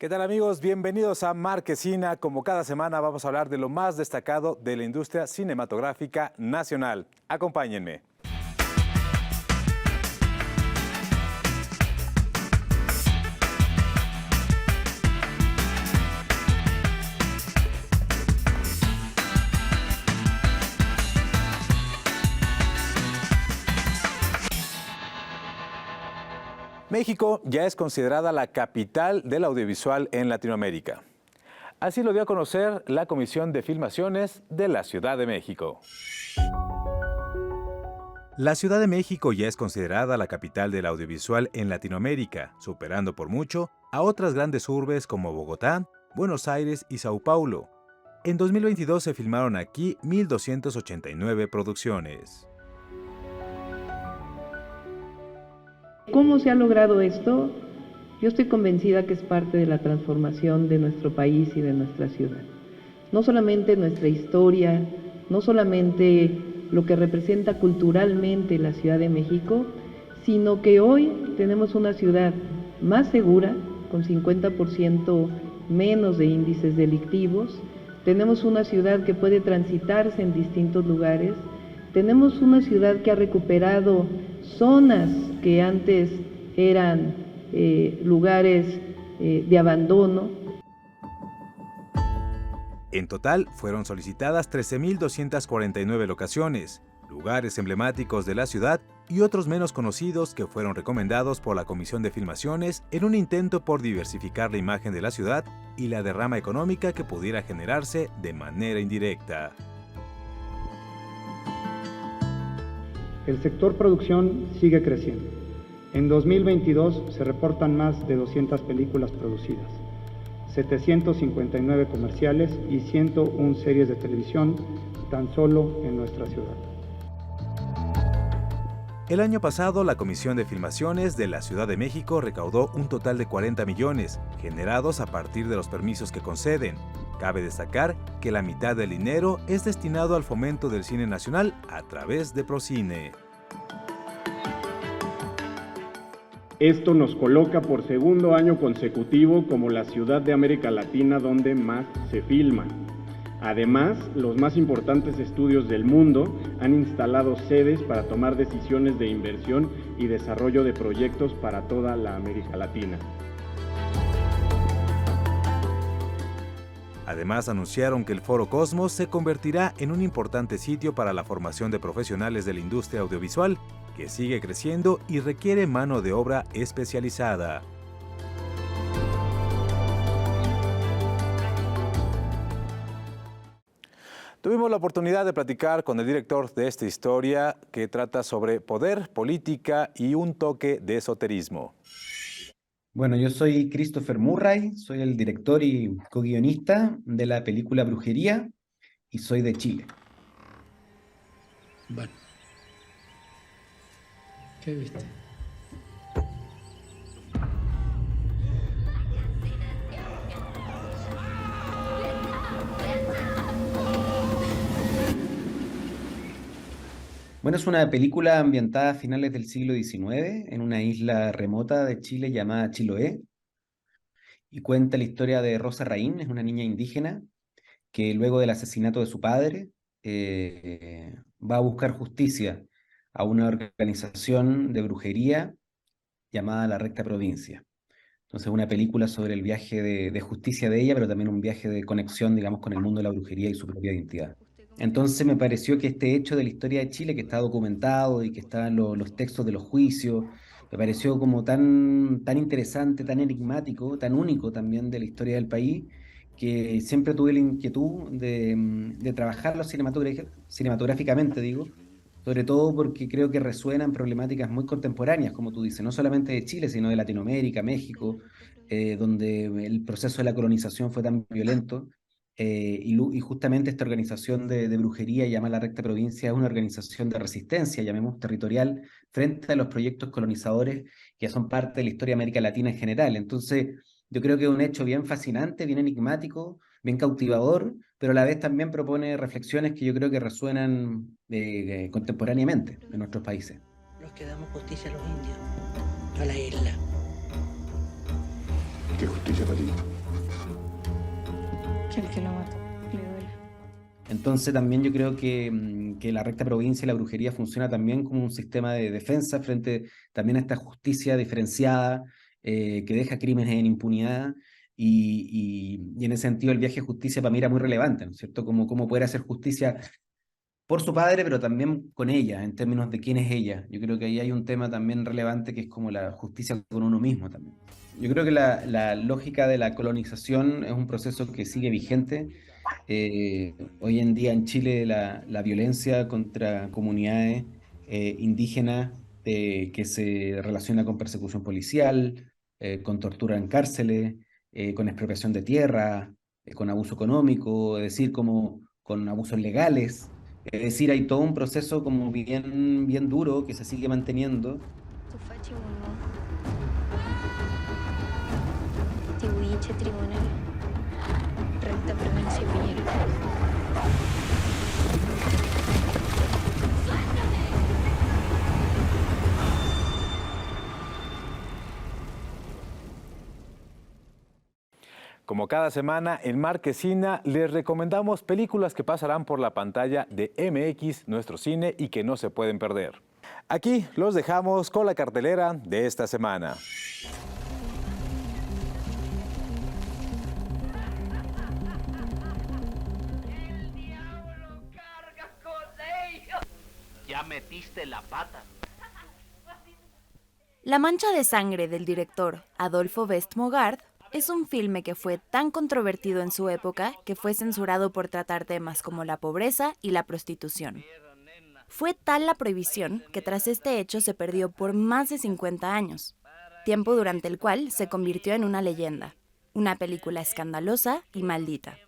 ¿Qué tal, amigos? Bienvenidos a Marquesina. Como cada semana vamos a hablar de lo más destacado de la industria cinematográfica nacional. Acompáñenme. México ya es considerada la capital del audiovisual en Latinoamérica. Así lo dio a conocer la Comisión de Filmaciones de la Ciudad de México. La Ciudad de México ya es considerada la capital del audiovisual en Latinoamérica, superando por mucho a otras grandes urbes como Bogotá, Buenos Aires y Sao Paulo. En 2022 se filmaron aquí 1,289 producciones. ¿Cómo se ha logrado esto? Yo estoy convencida que es parte de la transformación de nuestro país y de nuestra ciudad. No solamente nuestra historia, no solamente lo que representa culturalmente la Ciudad de México, sino que hoy tenemos una ciudad más segura, con 50% menos de índices delictivos, tenemos una ciudad que puede transitarse en distintos lugares, tenemos una ciudad que ha recuperado zonas que antes eran lugares de abandono. En total, fueron solicitadas 13,249 locaciones, lugares emblemáticos de la ciudad y otros menos conocidos que fueron recomendados por la Comisión de Filmaciones en un intento por diversificar la imagen de la ciudad y la derrama económica que pudiera generarse de manera indirecta. El sector producción sigue creciendo. En 2022 se reportan más de 200 películas producidas, 759 comerciales y 101 series de televisión tan solo en nuestra ciudad. El año pasado, la Comisión de Filmaciones de la Ciudad de México recaudó un total de 40 millones, generados a partir de los permisos que conceden. Cabe destacar que la mitad del dinero es destinado al fomento del cine nacional a través de Procine. Esto nos coloca por segundo año consecutivo como la ciudad de América Latina donde más se filma. Además, los más importantes estudios del mundo han instalado sedes para tomar decisiones de inversión y desarrollo de proyectos para toda la América Latina. Además, anunciaron que el Foro Cosmos se convertirá en un importante sitio para la formación de profesionales de la industria audiovisual, que sigue creciendo y requiere mano de obra especializada. Tuvimos la oportunidad de platicar con el director de esta historia que trata sobre poder, política y un toque de esoterismo. Bueno, yo soy Christopher Murray, soy el director y co-guionista de la película Brujería y soy de Chile. Bueno, ¿qué viste? Bueno, es una película ambientada a finales del siglo XIX en una isla remota de Chile llamada Chiloé y cuenta la historia de Rosa Raín, es una niña indígena que luego del asesinato de su padre va a buscar justicia a una organización de brujería llamada La Recta Provincia. Entonces, una película sobre el viaje de justicia de ella, pero también un viaje de conexión, digamos, con el mundo de la brujería y su propia identidad. Entonces me pareció que este hecho de la historia de Chile, que está documentado y que están los textos de los juicios, me pareció como tan interesante, tan enigmático, tan único también de la historia del país, que siempre tuve la inquietud de trabajarlo cinematográficamente, digo, sobre todo porque creo que resuenan problemáticas muy contemporáneas, como tú dices, no solamente de Chile, sino de Latinoamérica, México, donde el proceso de la colonización fue tan violento. Y justamente esta organización de brujería llamada La Recta Provincia es una organización de resistencia, llamemos territorial, frente a los proyectos colonizadores que son parte de la historia de América Latina en general. Entonces, yo creo que es un hecho bien fascinante, bien enigmático, bien cautivador, pero a la vez también propone reflexiones que yo creo que resuenan contemporáneamente en nuestros países. Los que damos justicia a los indios, a la isla. ¿Qué justicia para ti? Que el que lo mató le duele. Entonces también yo creo que la recta provincia y la brujería funciona también como un sistema de defensa frente también a esta justicia diferenciada que deja crímenes en impunidad y en ese sentido el viaje a justicia para mí era muy relevante, ¿no es cierto? Cómo poder hacer justicia por su padre, pero también con ella, en términos de quién es ella. Yo creo que ahí hay un tema también relevante que es como la justicia con uno mismo también. Yo creo que la lógica de la colonización es un proceso que sigue vigente. Hoy en día en Chile la violencia contra comunidades indígenas que se relaciona con persecución policial, con tortura en cárceles, con expropiación de tierra, con abuso económico, es decir, como con abusos legales. Es decir, hay todo un proceso como bien duro que se sigue manteniendo. Tribunal, recta provincia Piñera. Como cada semana en Marquesina les recomendamos películas que pasarán por la pantalla de MX, nuestro cine, y que no se pueden perder. Aquí los dejamos con la cartelera de esta semana. Ya metiste la pata. La mancha de sangre del director Adolfo Best-Mogard es un filme que fue tan controvertido en su época que fue censurado por tratar temas como la pobreza y la prostitución. Fue tal la prohibición que tras este hecho se perdió por más de 50 años, tiempo durante el cual se convirtió en una leyenda, una película escandalosa y maldita.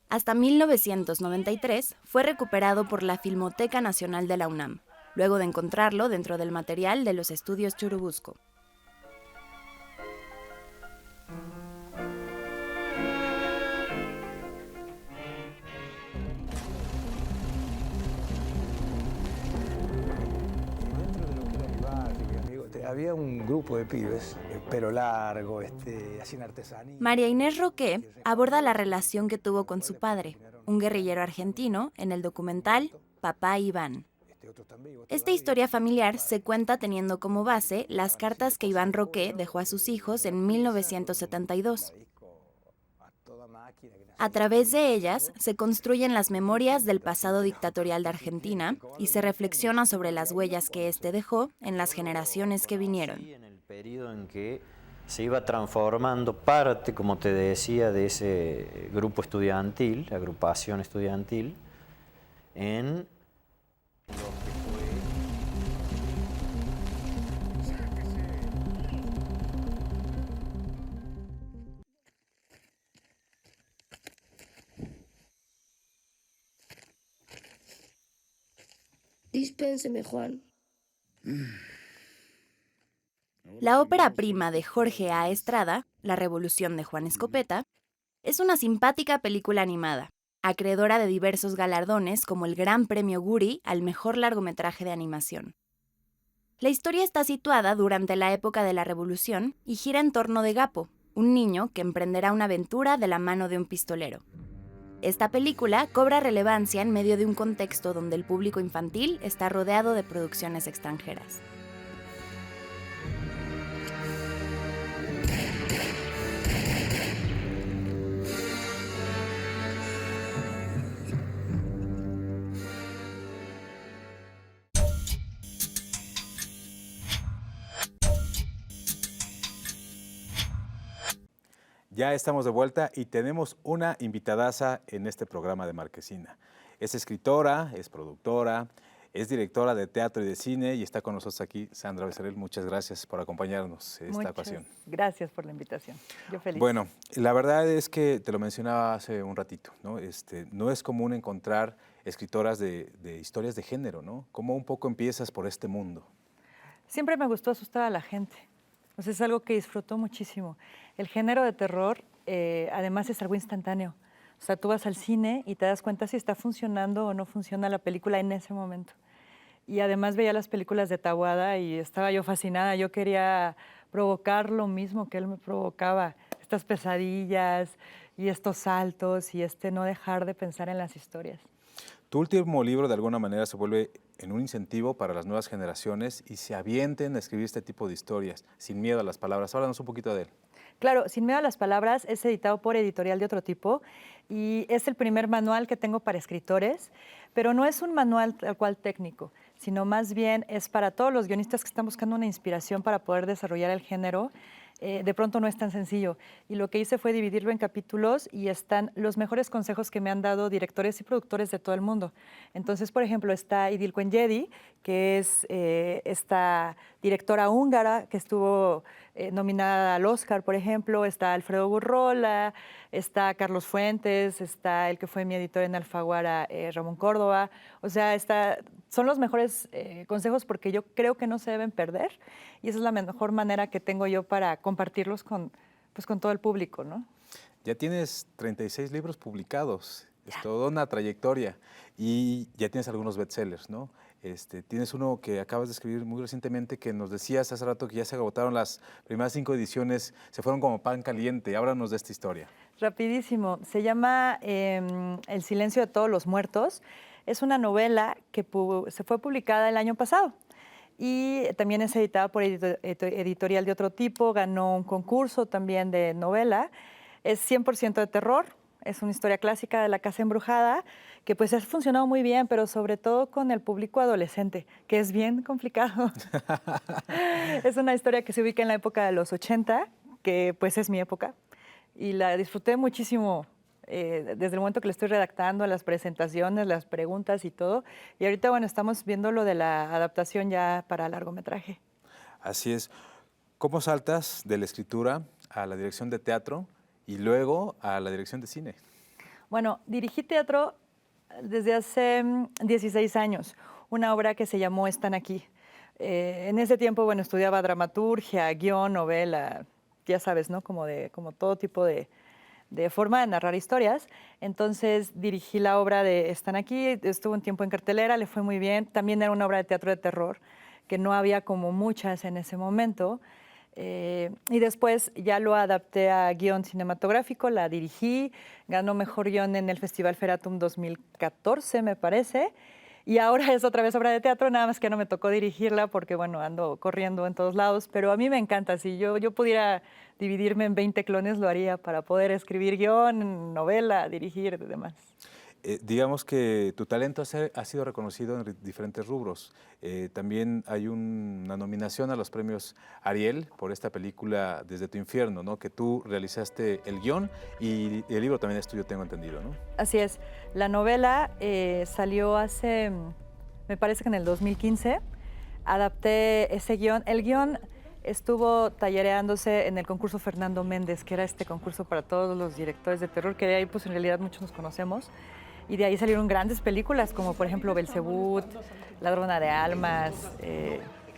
Hasta 1993 fue recuperado por la Filmoteca Nacional de la UNAM, luego de encontrarlo dentro del material de los estudios Churubusco. Había un grupo de pibes, pelo largo, hacían artesanía. María Inés Roqué aborda la relación que tuvo con su padre, un guerrillero argentino, en el documental Papá Iván. Esta historia familiar se cuenta teniendo como base las cartas que Iván Roqué dejó a sus hijos en 1972. A través de ellas se construyen las memorias del pasado dictatorial de Argentina y se reflexiona sobre las huellas que éste dejó en las generaciones que vinieron. En el periodo en que se iba transformando parte, como te decía, de ese grupo estudiantil, agrupación estudiantil, en lo que fue... Dispénseme, Juan. La ópera prima de Jorge A. Estrada, La Revolución de Juan Escopeta, es una simpática película animada, acreedora de diversos galardones como el Gran Premio Goody al mejor largometraje de animación. La historia está situada durante la época de la Revolución y gira en torno de Gapo, un niño que emprenderá una aventura de la mano de un pistolero. Esta película cobra relevancia en medio de un contexto donde el público infantil está rodeado de producciones extranjeras. Ya estamos de vuelta y tenemos una invitadaza en este programa de Marquesina. Es escritora, es productora, es directora de teatro y de cine y está con nosotros aquí Sandra Becerril. Muchas gracias por acompañarnos en esta ocasión. Gracias por la invitación. Yo feliz. Bueno, la verdad es que te lo mencionaba hace un ratito, ¿no? No es común encontrar escritoras de historias de género, ¿no? ¿Cómo un poco empiezas por este mundo? Siempre me gustó asustar a la gente. O sea, es algo que disfruto muchísimo. El género de terror, además, es algo instantáneo. O sea, tú vas al cine y te das cuenta si está funcionando o no funciona la película en ese momento. Y además veía las películas de Taboada y estaba yo fascinada. Yo quería provocar lo mismo que él me provocaba, estas pesadillas y estos saltos y no dejar de pensar en las historias. Tu último libro de alguna manera se vuelve en un incentivo para las nuevas generaciones y se avienten a escribir este tipo de historias, sin miedo a las palabras. Háblanos un poquito de él. Claro, Sin miedo a las palabras es editado por Editorial de Otro Tipo y es el primer manual que tengo para escritores, pero no es un manual tal cual técnico, sino más bien es para todos los guionistas que están buscando una inspiración para poder desarrollar el género. De pronto no es tan sencillo. Y lo que hice fue dividirlo en capítulos y están los mejores consejos que me han dado directores y productores de todo el mundo. Entonces, por ejemplo, está Idil Quenjedi, que es esta directora húngara que estuvo nominada al Oscar, por ejemplo. Está Alfredo Burrola, está Carlos Fuentes, está el que fue mi editor en Alfaguara, Ramón Córdoba. O sea, son los mejores consejos porque yo creo que no se deben perder y esa es la mejor manera que tengo yo para compartirlos con todo el público, ¿no? Ya tienes 36 libros publicados, es toda una trayectoria y ya tienes algunos bestsellers, ¿no? Tienes uno que acabas de escribir muy recientemente que nos decías hace rato que ya se agotaron las primeras 5 ediciones, se fueron como pan caliente. Háblanos de esta historia. Rapidísimo. Se llama El silencio de todos los muertos. Es una novela que se fue publicada el año pasado y también es editada por Editorial de Otro Tipo, ganó un concurso también de novela. Es 100% de terror, es una historia clásica de la casa embrujada que pues ha funcionado muy bien, pero sobre todo con el público adolescente, que es bien complicado. Es una historia que se ubica en la época de los 80, que pues es mi época, y la disfruté muchísimo desde el momento que le estoy redactando, las presentaciones, las preguntas y todo. Y ahorita, bueno, estamos viendo lo de la adaptación ya para largometraje. Así es. ¿Cómo saltas de la escritura a la dirección de teatro y luego a la dirección de cine? Bueno, dirigí teatro desde hace 16 años, una obra que se llamó Están aquí. En ese tiempo, bueno, estudiaba dramaturgia, guión, novela, ya sabes, ¿no? Como todo tipo de forma de narrar historias. Entonces dirigí la obra de Están aquí, estuvo un tiempo en cartelera, le fue muy bien. También era una obra de teatro de terror, que no había como muchas en ese momento. Y después ya lo adapté a guión cinematográfico, la dirigí, ganó mejor guión en el Festival Feratum 2014, me parece. Y ahora es otra vez obra de teatro, nada más que no me tocó dirigirla porque, bueno, ando corriendo en todos lados, pero a mí me encanta. Si yo pudiera dividirme en 20 clones, lo haría para poder escribir guión, novela, dirigir y demás. Digamos que tu talento ha sido reconocido en diferentes rubros. También hay una nominación a los premios Ariel por esta película Desde tu infierno, ¿no? Que tú realizaste el guión y el libro también es tuyo, tengo entendido, ¿no? Así es. La novela salió hace, me parece que en el 2015. Adapté ese guión. El guión estuvo tallereándose en el concurso Fernando Méndez, que era este concurso para todos los directores de terror, que de ahí pues en realidad muchos nos conocemos. Y de ahí salieron grandes películas, como por ejemplo Belzebut, Ladrona de Almas,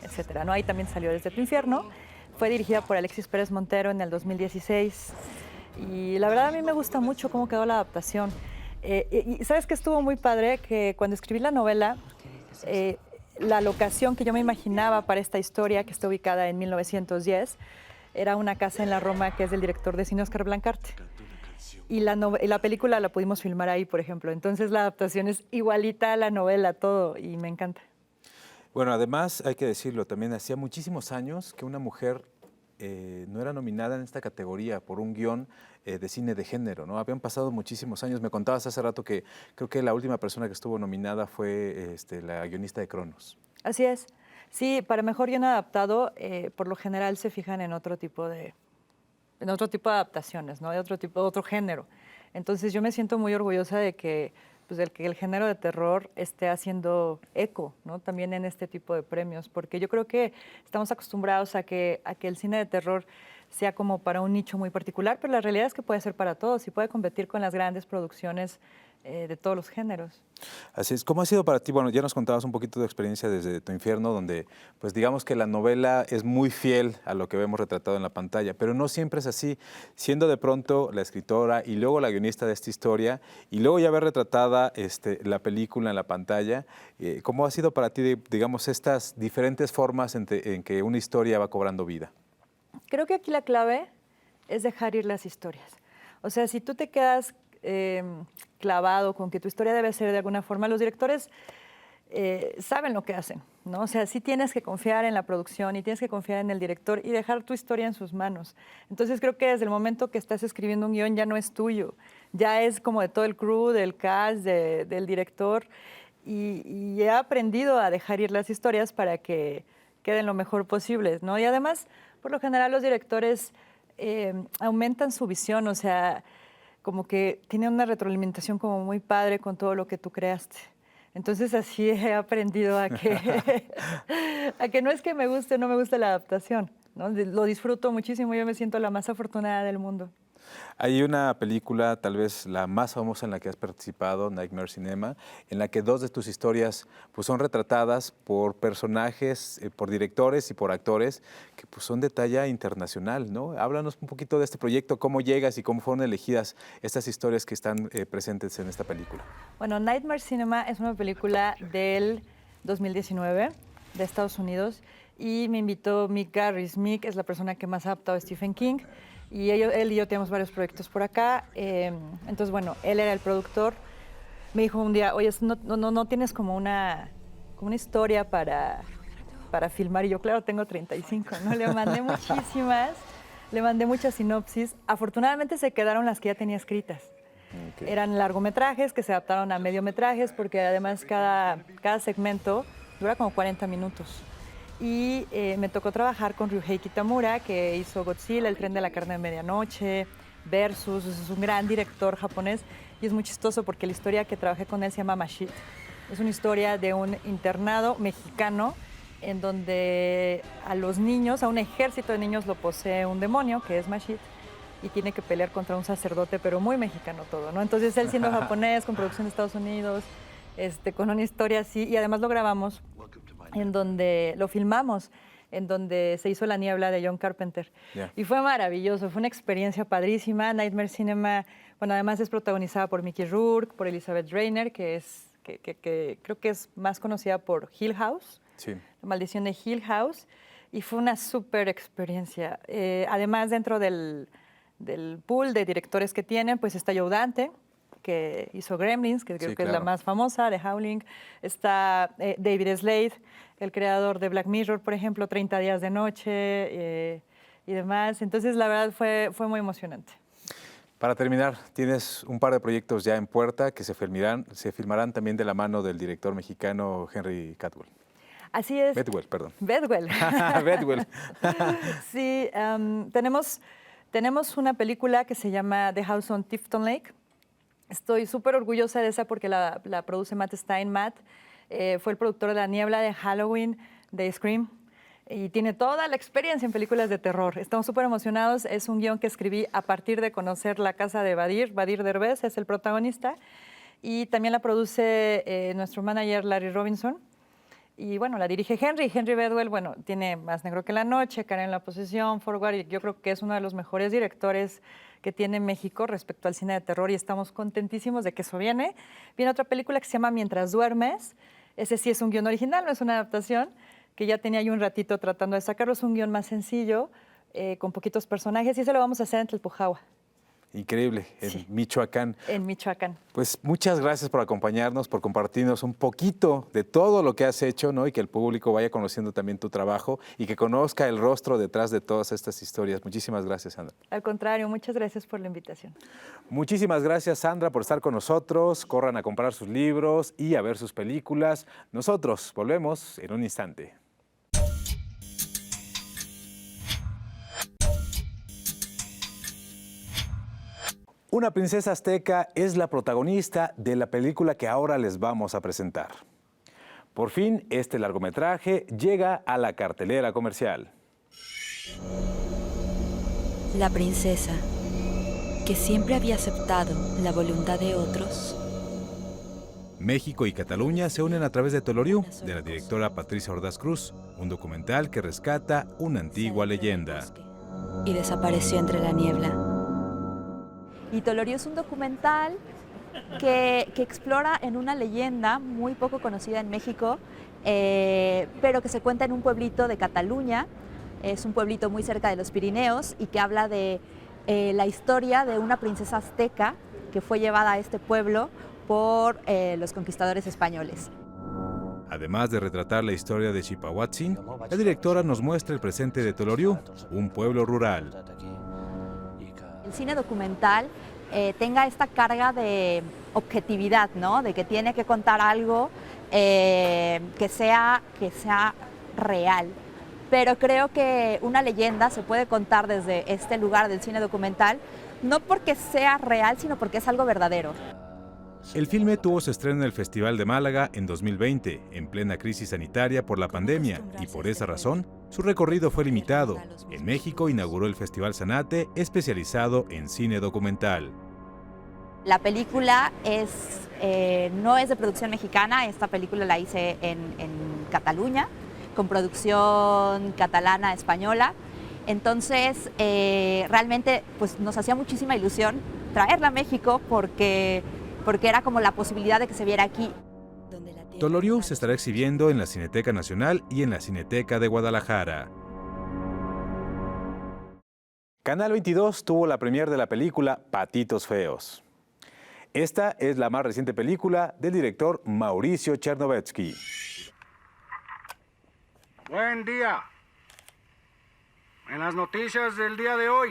etcétera, ¿no? Ahí también salió Desde tu infierno. Fue dirigida por Alexis Pérez Montero en el 2016. Y la verdad a mí me gusta mucho cómo quedó la adaptación. Y ¿sabes qué estuvo muy padre? Que cuando escribí la novela, la locación que yo me imaginaba para esta historia, que está ubicada en 1910, era una casa en la Roma que es del director de cine Oscar Blancarte. Y la película la pudimos filmar ahí, por ejemplo. Entonces la adaptación es igualita a la novela, todo, y me encanta. Bueno, además hay que decirlo, también hacía muchísimos años que una mujer no era nominada en esta categoría por un guión de cine de género, ¿no? Habían pasado muchísimos años. Me contabas hace rato que creo que la última persona que estuvo nominada fue la guionista de Cronos. Así es. Sí, para mejor guión adaptado, por lo general se fijan en otro tipo de adaptaciones, ¿no? De otro género. Entonces yo me siento muy orgullosa de que el género de terror esté haciendo eco, ¿no? También en este tipo de premios, porque yo creo que estamos acostumbrados a que el cine de terror sea como para un nicho muy particular, pero la realidad es que puede ser para todos y puede competir con las grandes producciones de todos los géneros. Así es. ¿Cómo ha sido para ti? Bueno, ya nos contabas un poquito de experiencia desde tu infierno, donde pues digamos que la novela es muy fiel a lo que vemos retratado en la pantalla, pero no siempre es así. Siendo de pronto la escritora y luego la guionista de esta historia y luego ya ver retratada la película en la pantalla, ¿cómo ha sido para ti, digamos, estas diferentes formas en que una historia va cobrando vida? Creo que aquí la clave es dejar ir las historias. O sea, si tú te quedas clavado con que tu historia debe ser de alguna forma, los directores saben lo que hacen, ¿no? O sea, sí tienes que confiar en la producción y tienes que confiar en el director y dejar tu historia en sus manos. Entonces creo que desde el momento que estás escribiendo un guión ya no es tuyo, ya es como de todo el crew, del cast, del director, y he aprendido a dejar ir las historias para que queden lo mejor posible, ¿no? Y además, por lo general, los directores aumentan su visión, o sea, como que tienen una retroalimentación como muy padre con todo lo que tú creaste. Entonces así he aprendido a que no es que me guste o no me guste la adaptación, ¿no? Lo disfruto muchísimo, yo me siento la más afortunada del mundo. Hay una película, tal vez la más famosa en la que has participado, Nightmare Cinema, en la que dos de tus historias pues, son retratadas por personajes, por directores y por actores que pues, son de talla internacional, ¿no? Háblanos un poquito de este proyecto, cómo llegas y cómo fueron elegidas estas historias que están presentes en esta película. Bueno, Nightmare Cinema es una película del 2019 de Estados Unidos y me invitó Mick Garris. Mick es la persona que más ha adaptado a Stephen King. Y él y yo tenemos varios proyectos por acá. Entonces, bueno, él era el productor. Me dijo un día, oye, no tienes como una historia para filmar. Y yo, claro, tengo 35, ¿no? Le mandé muchísimas, le mandé muchas sinopsis. Afortunadamente se quedaron las que ya tenía escritas. Okay. Eran largometrajes que se adaptaron a mediometrajes porque además cada segmento dura como 40 minutos. Y me tocó trabajar con Ryuhei Kitamura, que hizo Godzilla, El tren de la carne de medianoche, Versus, es un gran director japonés y es muy chistoso porque la historia que trabajé con él se llama Mashit. Es una historia de un internado mexicano en donde a los niños, a un ejército de niños lo posee un demonio, que es Mashit, y tiene que pelear contra un sacerdote, pero muy mexicano todo, ¿no? Entonces él siendo japonés, con producción de Estados Unidos, con una historia así, y además lo grabamos en donde lo filmamos, en donde se hizo La niebla de John Carpenter. Yeah. Y fue maravilloso, fue una experiencia padrísima. Nightmare Cinema, bueno, además es protagonizada por Mickey Rourke, por Elizabeth Rainer, que creo que es más conocida por Hill House, sí. La maldición de Hill House, y fue una súper experiencia. Además, dentro del pool de directores que tienen, pues está Joe Dante, que hizo Gremlins, que creo que claro. Es la más famosa, de Howling. Está David Slade, el creador de Black Mirror, por ejemplo, 30 días de noche y demás. Entonces, la verdad, fue muy emocionante. Para terminar, tienes un par de proyectos ya en puerta que se filmarán también de la mano del director mexicano Henry Cavill. Así es. Bedwell, perdón. Bedwell. Bedwell. Sí, tenemos una película que se llama The House on Tifton Lake. Estoy súper orgullosa de esa porque la produce Matt Stein. Matt fue el productor de La niebla, de Halloween, de Scream, y tiene toda la experiencia en películas de terror. Estamos súper emocionados. Es un guión que escribí a partir de conocer la casa de Badir Derbez, es el protagonista, y también la produce nuestro manager Larry Robinson. Y bueno, la dirige Henry Bedwell. Bueno, tiene Más negro que la noche, Karen la posesión, Forward, y yo creo que es uno de los mejores directores que tiene México respecto al cine de terror y estamos contentísimos de que eso viene. Viene otra película que se llama Mientras duermes. Ese sí es un guión original, no es una adaptación, que ya tenía yo un ratito tratando de sacarlo. Es un guión más sencillo, con poquitos personajes, y ese lo vamos a hacer en Tlalpujahua. Increíble, en Michoacán. En Michoacán. Pues muchas gracias por acompañarnos, por compartirnos un poquito de todo lo que has hecho, ¿no? Y que el público vaya conociendo también tu trabajo y que conozca el rostro detrás de todas estas historias. Muchísimas gracias, Sandra. Al contrario, muchas gracias por la invitación. Muchísimas gracias, Sandra, por estar con nosotros. Corran a comprar sus libros y a ver sus películas. Nosotros volvemos en un instante. Una princesa azteca es la protagonista de la película que ahora les vamos a presentar. Por fin, este largometraje llega a la cartelera comercial. La princesa, que siempre había aceptado la voluntad de otros. México y Cataluña se unen a través de Toloriu, de la directora Patricia Ordaz Cruz, un documental que rescata una antigua leyenda. Y desapareció entre la niebla. Y Toloriu es un documental que explora en una leyenda muy poco conocida en México, pero que se cuenta en un pueblito de Cataluña, es un pueblito muy cerca de los Pirineos y que habla de la historia de una princesa azteca que fue llevada a este pueblo por los conquistadores españoles. Además de retratar la historia de Xipahuatzin, la directora nos muestra el presente de Toloriu, un pueblo rural. El cine documental tenga esta carga de objetividad, ¿no? De que tiene que contar algo que sea real. Pero creo que una leyenda se puede contar desde este lugar del cine documental, no porque sea real, sino porque es algo verdadero. El filme tuvo su estreno en el Festival de Málaga en 2020, en plena crisis sanitaria por la pandemia, y por esa razón, su recorrido fue limitado. En México inauguró el Festival Zanate, especializado en cine documental. La película no es de producción mexicana, esta película la hice en Cataluña, con producción catalana-española. Entonces, realmente pues, nos hacía muchísima ilusión traerla a México porque era como la posibilidad de que se viera aquí. Toloriu se estará exhibiendo en la Cineteca Nacional y en la Cineteca de Guadalajara. Canal 22 tuvo la premier de la película Patitos Feos. Esta es la más reciente película del director Mauricio Chernovetsky. Buen día. En las noticias del día de hoy,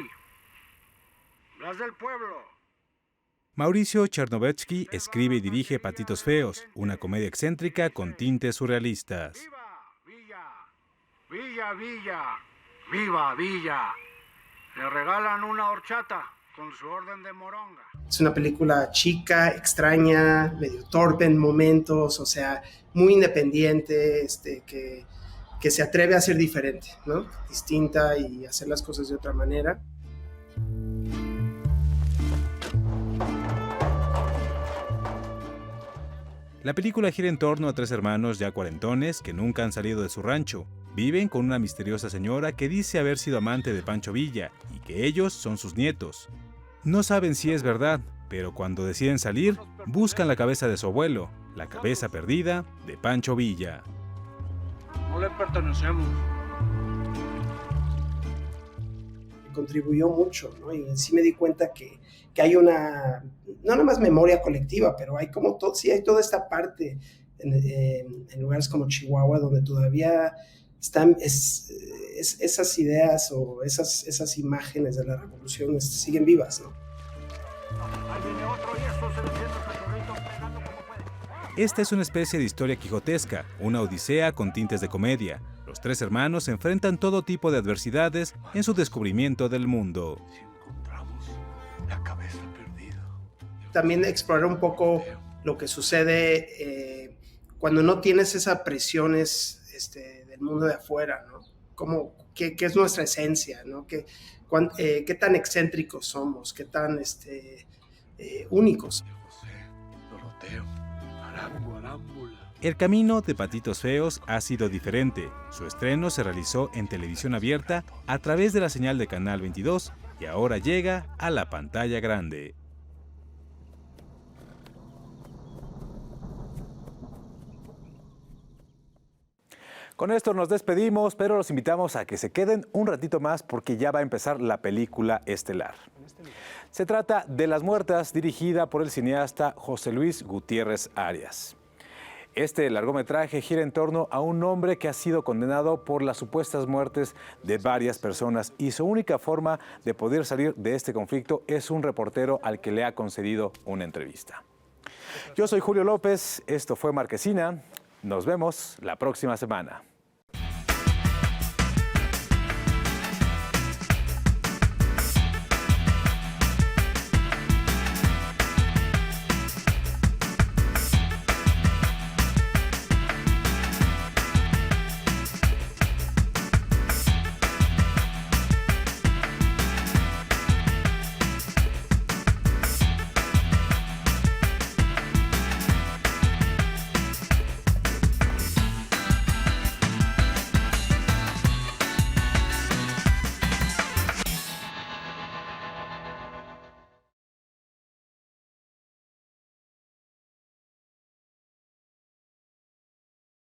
las del pueblo. Mauricio Chernovetsky escribe y dirige Patitos Feos, una comedia excéntrica con tintes surrealistas. Villa, viva Villa. Le regalan una horchata con su orden de moronga. Es una película chica, extraña, medio torpe en momentos, o sea, muy independiente, que se atreve a ser diferente, ¿no? Distinta y hacer las cosas de otra manera. La película gira en torno a tres hermanos ya cuarentones que nunca han salido de su rancho. Viven con una misteriosa señora que dice haber sido amante de Pancho Villa y que ellos son sus nietos. No saben si es verdad, pero cuando deciden salir, buscan la cabeza de su abuelo, la cabeza perdida de Pancho Villa. No le pertenecemos. Contribuyó mucho, ¿no? Y sí me di cuenta que hay una, no nada más memoria colectiva, pero hay como todo, sí hay toda esta parte en lugares como Chihuahua donde todavía están esas ideas o esas imágenes de la revolución siguen vivas, ¿no? Esta es una especie de historia quijotesca, una odisea con tintes de comedia. Los tres hermanos enfrentan todo tipo de adversidades en su descubrimiento del mundo. También explorar un poco lo que sucede cuando no tienes esas presiones del mundo de afuera, ¿no? ¿Qué es nuestra esencia, ¿no? ¿Qué tan excéntricos somos? ¿Qué tan únicos? El camino de Patitos Feos ha sido diferente. Su estreno se realizó en televisión abierta a través de la señal de Canal 22 y ahora llega a la pantalla grande. Con esto nos despedimos, pero los invitamos a que se queden un ratito más porque ya va a empezar la película estelar. Se trata de Las Muertas, dirigida por el cineasta José Luis Gutiérrez Arias. Este largometraje gira en torno a un hombre que ha sido condenado por las supuestas muertes de varias personas y su única forma de poder salir de este conflicto es un reportero al que le ha concedido una entrevista. Yo soy Julio López, esto fue Marquesina. Nos vemos la próxima semana.